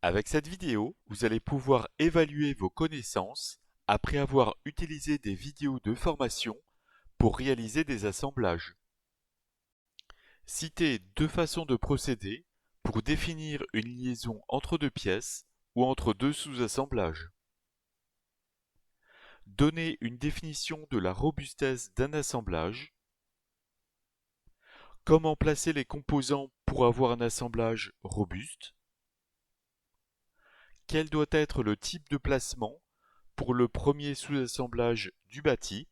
Avec cette vidéo, vous allez pouvoir évaluer vos connaissances après avoir utilisé des vidéos de formation pour réaliser des assemblages. Citez deux façons de procéder pour définir une liaison entre deux pièces ou entre deux sous-assemblages. Donnez une définition de la robustesse d'un assemblage. Comment placer les composants pour avoir un assemblage robuste? Quel doit être le type de placement pour le premier sous-assemblage du bâti?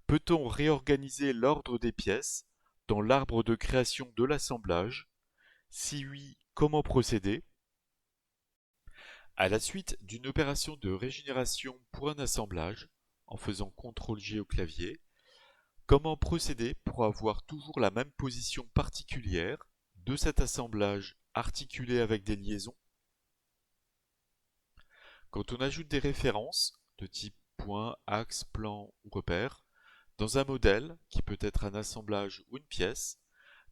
Peut-on réorganiser l'ordre des pièces dans l'arbre de création de l'assemblage? Si oui, comment procéder? À la suite d'une opération de régénération pour un assemblage, en faisant CTRL-G au clavier, comment procéder pour avoir toujours la même position particulière de cet assemblage articulé avec des liaisons? Quand on ajoute des références de type point, axe, plan ou repère dans un modèle, qui peut être un assemblage ou une pièce,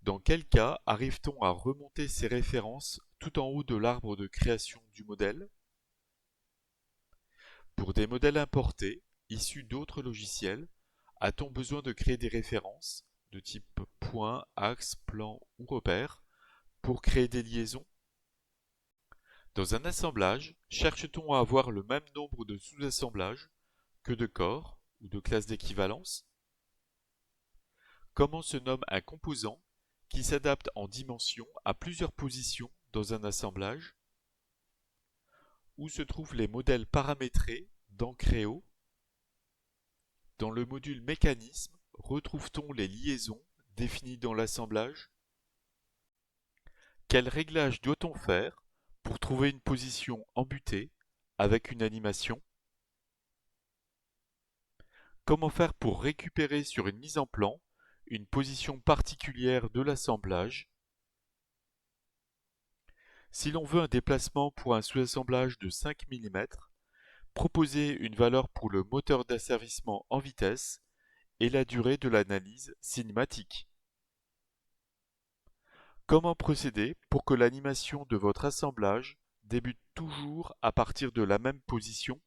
dans quel cas arrive-t-on à remonter ces références tout en haut de l'arbre de création du modèle? Pour des modèles importés, issus d'autres logiciels, a-t-on besoin de créer des références de type point, axe, plan ou repère pour créer des liaisons? Dans un assemblage, cherche-t-on à avoir le même nombre de sous-assemblages que de corps ou de classes d'équivalence? Comment se nomme un composant qui s'adapte en dimension à plusieurs positions dans un assemblage? Où se trouvent les modèles paramétrés dans Creo? Dans le module mécanisme, retrouve-t-on les liaisons définies dans l'assemblage? Quel réglage doit-on faire pour trouver une position embutée avec une animation? Comment faire pour récupérer sur une mise en plan une position particulière de l'assemblage? Si l'on veut un déplacement pour un sous-assemblage de 5 mm, proposez une valeur pour le moteur d'asservissement en vitesse et la durée de l'analyse cinématique. Comment procéder pour que l'animation de votre assemblage débute toujours à partir de la même position?